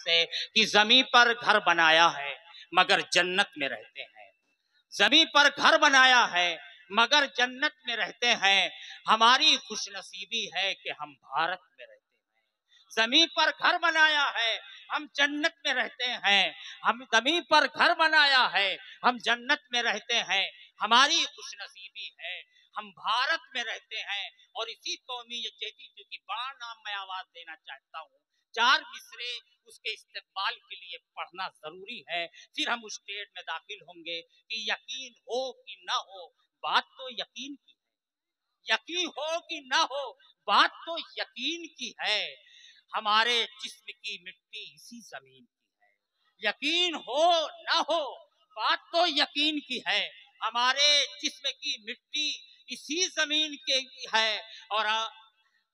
से कि जमीन पर घर बनाया है मगर जन्नत में रहते हैं, जमीन पर घर बनाया है मगर जन्नत में रहते हैं। हमारी खुशनसीबी है कि हम भारत में रहते हैं। जमीन पर घर बनाया है, हम जन्नत में रहते हैं। हम जमीन पर घर बनाया है, हम जन्नत में रहते हैं। हमारी खुशनसीबी है, हम भारत में रहते हैं। और इसी कौमी यकजहती की बड़ा नाम मैं आवाज देना चाहता हूँ। 4 मिसरे उसके इस्तेमाल के लिए पढ़ना जरूरी है, फिर हम उस स्टेट में दाखिल होंगे। कि यकीन हो कि ना हो, बात तो यकीन की है। यकीन हो कि ना हो, बात तो यकीन की है। हमारे जिस्म की मिट्टी इसी जमीन की है। यकीन हो ना हो, बात तो यकीन की है। हमारे जिस्म की मिट्टी इसी जमीन की है। और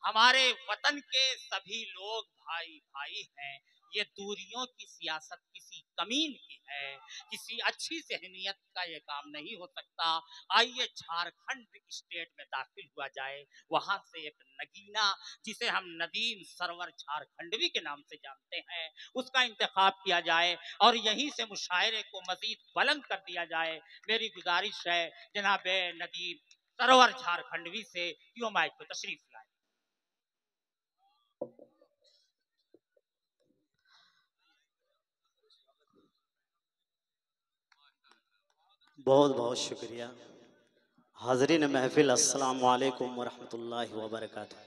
हमारे वतन के सभी लोग भाई भाई हैं। ये दूरियों की सियासत किसी कमीन की है, किसी अच्छी जहनीत का ये काम नहीं हो सकता। आइए झारखंड स्टेट में दाखिल हुआ जाए। वहां से एक नगीना जिसे हम नदीम सरवर झारखंडवी के नाम से जानते हैं, उसका इंतखाब किया जाए और यहीं से मुशायरे को मजीद बुलंद कर दिया जाए। मेरी गुजारिश है जनाब नदीम सरवर झारखंडवी से यो माइक को तशरीफ लाए। बहुत बहुत शुक्रिया। हाज़रीन महफिल, अस्सलाम वालेकुम वरहमतुल्लाहि वबरकातुहू।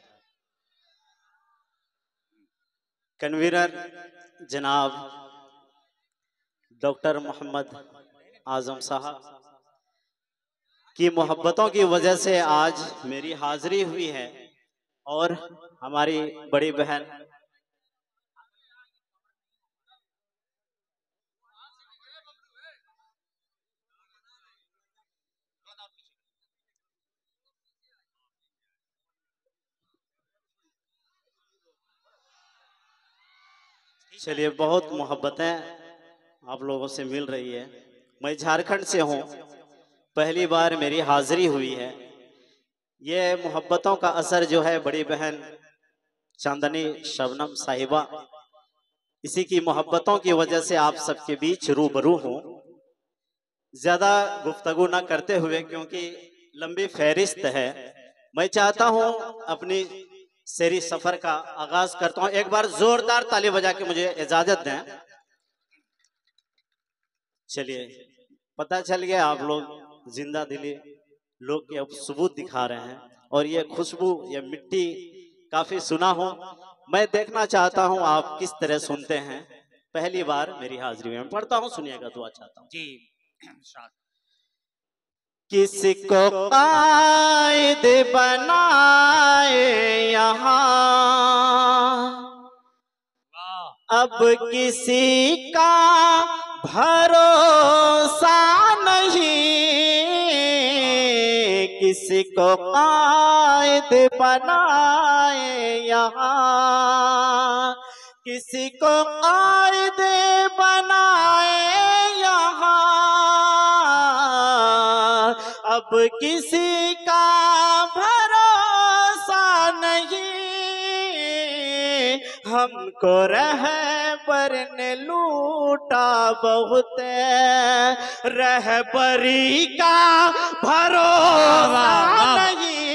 कन्वीनर जनाब डॉक्टर मोहम्मद आजम साहब की मोहब्बतों की वजह से आज मेरी हाजिरी हुई है। और हमारी बड़ी बहन चलिए, बहुत मोहब्बतें आप लोगों से मिल रही है। मैं झारखंड से हूँ, पहली बार मेरी हाजिरी हुई है। ये मोहब्बतों का असर जो है बड़ी बहन चांदनी शबनम साहिबा, इसी की मोहब्बतों की वजह से आप सबके बीच रूबरू हूँ। ज्यादा गुफ्तगू ना करते हुए, क्योंकि लंबी फहरिस्त है, मैं चाहता हूँ अपनी शेरी सफर का आगाज करता हूँ। एक बार जोरदार ताली बजा के मुझे इजाजत दें। चलिए, पता चल गया आप लोग जिंदा दिली लोग के अब सबूत दिखा रहे हैं। और ये खुशबू, ये मिट्टी काफी सुना हूं। मैं देखना चाहता हूं आप किस तरह सुनते हैं। पहली बार मेरी हाजिरी में पढ़ता हूं, सुनिएगा, दुआ चाहता हूं। जी किसको कायद बनाए यहाँ, अब किसी का भरोसा नहीं। किसी को कायद बनाए यहाँ, किसी को कायद बनाए यहाँ, अब किसी का भरोसा नहीं। हमको रहबर ने लूटा बहुत, रहबरी का भरोसा नहीं।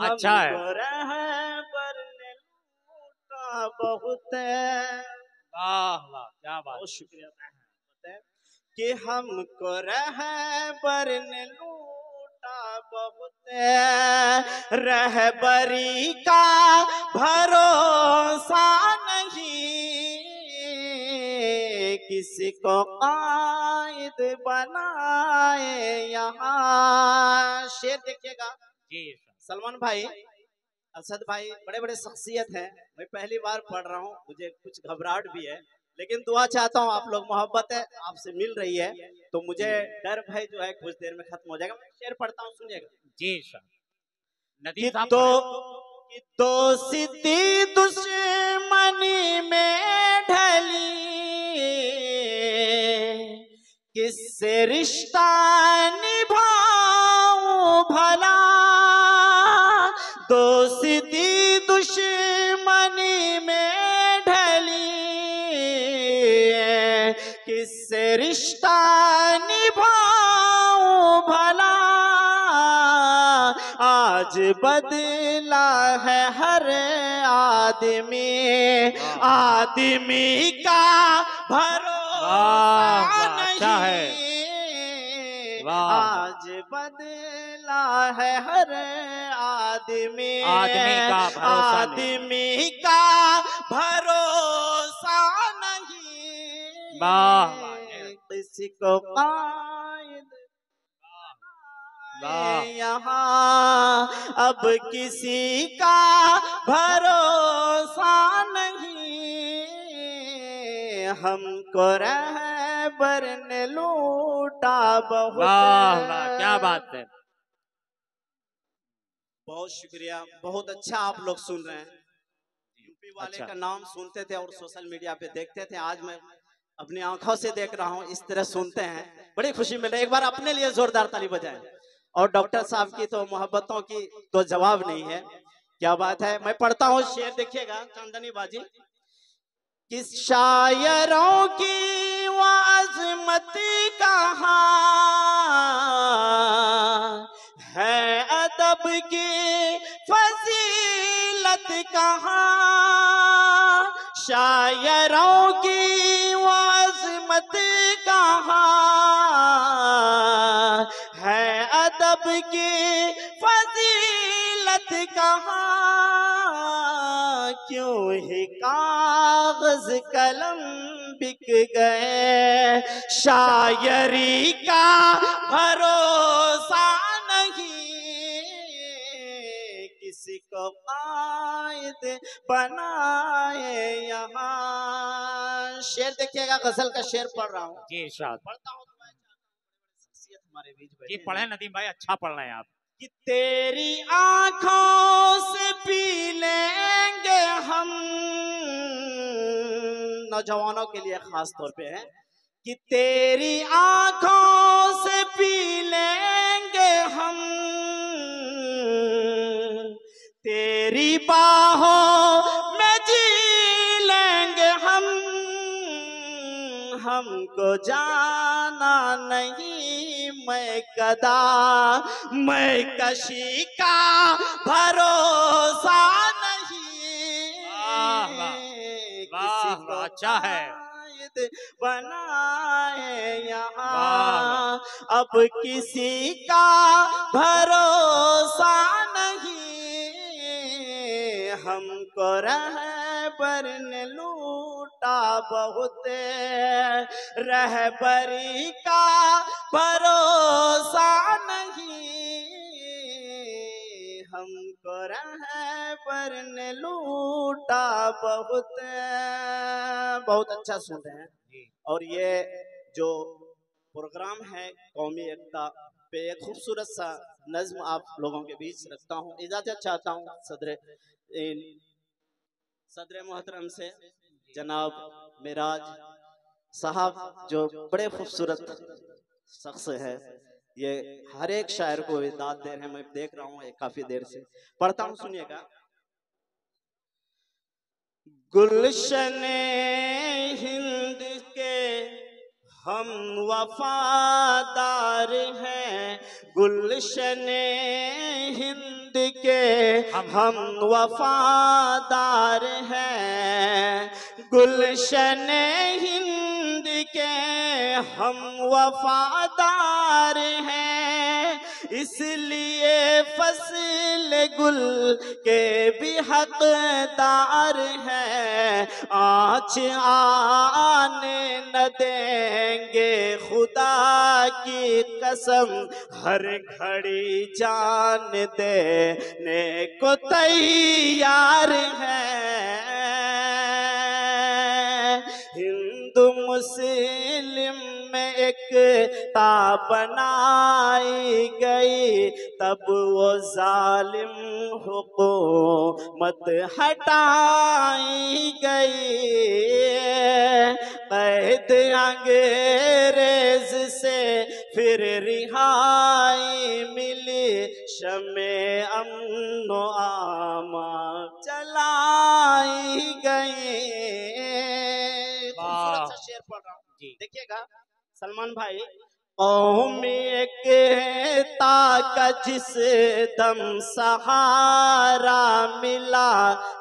अच्छा है। हमको रहबर ने लूटा बहुत। वाह वाह, क्या बात। बहुत शुक्रिया कि हमको रहबर ने लूटा बहुत, रहबरी का भरोसा नहीं। किसी को कायद बनाए यहाँ। शेर देखिएगा जी सलमान भाई, असद भाई बड़े बड़े शख्सियत हैं। मैं पहली बार पढ़ रहा हूँ, मुझे कुछ घबराहट भी है, लेकिन दुआ चाहता हूँ। आप लोग, मोहब्बत है आपसे मिल रही है, तो मुझे डर भय जो है कुछ देर में खत्म हो जाएगा। मैं शेर पढ़ता हूँ, सुनिएगा। जी सर। कि दोस्ती दुश्मनी में ढली, किससे रिश्ता निभाऊं भला। दोस्ती दुश्मनी में ढली, किससे रिश्ता निभाऊं भला, आज बदला है हर आदमी, आदमी का भरोसा अच्छा है। नहीं, वाह, आज बदला है हर आदमी, आदमी का भरोसा नहीं। आदमी का भरोसा नहीं, वाह, किसी को कायद वाह, यहाँ अब किसी का भरोसा नहीं, हमको रहबर ने लूटा बहुत। वाह वाह, क्या बात है। बहुत शुक्रिया, बहुत अच्छा आप लोग सुन रहे हैं। यूपी वाले अच्छा। का नाम सुनते थे और सोशल मीडिया पे देखते थे, आज मैं अपनी आंखों से देख रहा हूँ, इस तरह सुनते हैं, बड़ी खुशी मिल रही है। एक बार अपने लिए जोरदार ताली बजाएं। और डॉक्टर साहब की तो मोहब्बतों की तो जवाब नहीं है, क्या बात है। मैं पढ़ता हूँ शेर, देखिएगा चांदनी बाजी। किस शायरों की वो अज़मत कहाँ है, अदब की फजीलत कहाँ, शायरों की वो अज़मत कहाँ है, अदब की फजीलत कहाँ, क्यों ही कागज कलम बिक गए, शायरी का भरोसा नहीं, किसी को कायद बनाए यहाँ। शेर देखिएगा, गजल का शेर पढ़ रहा हूँ जी इरशाद। पढ़ता हूँ तो मैं शख्सियत हमारे बीच जी बैठे पढ़े हैं। नदीम भाई, अच्छा पढ़ रहे हैं आप। कि तेरी आंखों से पी लेंगे हम, नौजवानों के लिए खास तौर पे है, कि तेरी आंखों से पी लेंगे हम, तेरी बाहों में जी लेंगे हम, हमको जाना नहीं मैं कदा, मैं कशी का भरोसा नहीं, वाह वाह, किसी वाह को वाह, अच्छा है। कायद बनाए यहाँ, वाह अब किसी का भरोसा नहीं, हमको रहबर ने लूटा बहुत, रहबरी का भरोसा नहीं, हमको रहबर ने लूटा बहुत। बहुत अच्छा सुन रहे हैं। और ये जो प्रोग्राम है कौमी एकता पे, एक खूबसूरत सा नज्म आप लोगों के बीच रखता हूँ। इजाजत चाहता हूँ सदर मोहतरम से, जनाब मिराज साहब जो बड़े खूबसूरत शख्स है, ये हर एक शायर को दाद दे रहे हैं, मैं देख रहा हूँ काफी देर से। पढ़ता हूँ, सुनिएगा। गुलशने हिंद के हम वफादार हैं, गुलशने हिंद के हम वफादार हैं, गुलशने हिंद के हम वफादार हैं, इसलिए फसल गुल के भी हकदार हैं, आँच आने न देंगे खुदा की कसम, हर घड़ी जान देने को तैयार हैं, हिंदू मुस्लिम में एकता बनाई गई, तब वो जालिम हुकूमत हटाई गई, कैद अंग्रेज से फिर रिहाई मिली, शमे अमन आमा चलाई गई। शेर पढ़ रहा हूँ, जी। देखिएगा सलमान भाई। कौम एकता का जिस दम सहारा मिला,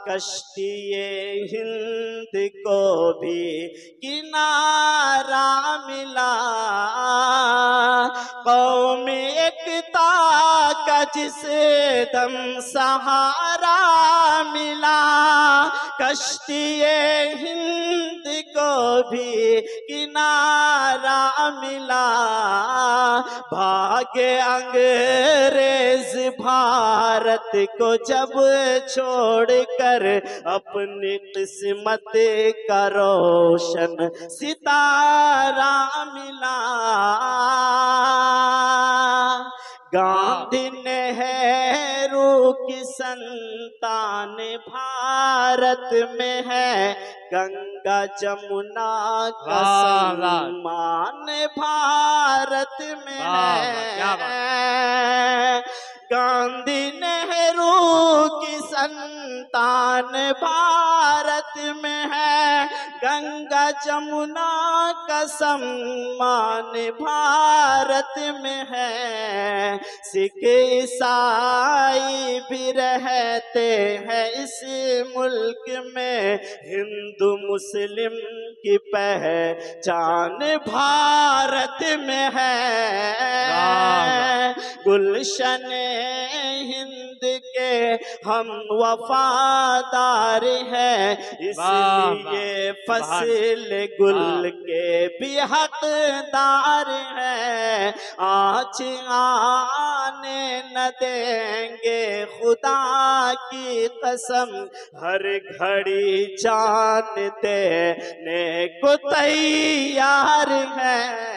कश्तिए हिंद को भी किनारा मिला। कौम एकता का जिस दम सहारा मिला, कश्तिए हिंद को भी किनारा मिला। भागे अंग्रेज भारत को जब छोड़कर, अपनी किस्मत का रोशन सितारा मिला। गांधी नेहरू की संतान भारत में है, गंगा जमुना का सम्मान भारत में है। गांधी नेहरू की संतान भारत में है, गंगा जमुना का सम्मान भारत में है। सिख ईसाई भी रहते हैं इस मुल्क में, हिंदू मुस्लिम की पहचान भारत में है। गुलशन हिंद के हम वफादार हैं, इसलिए फसल गुल के भी हकदार हैं। आज आने न देंगे खुदा की कसम, हर घड़ी जान देने को तैयार हैं।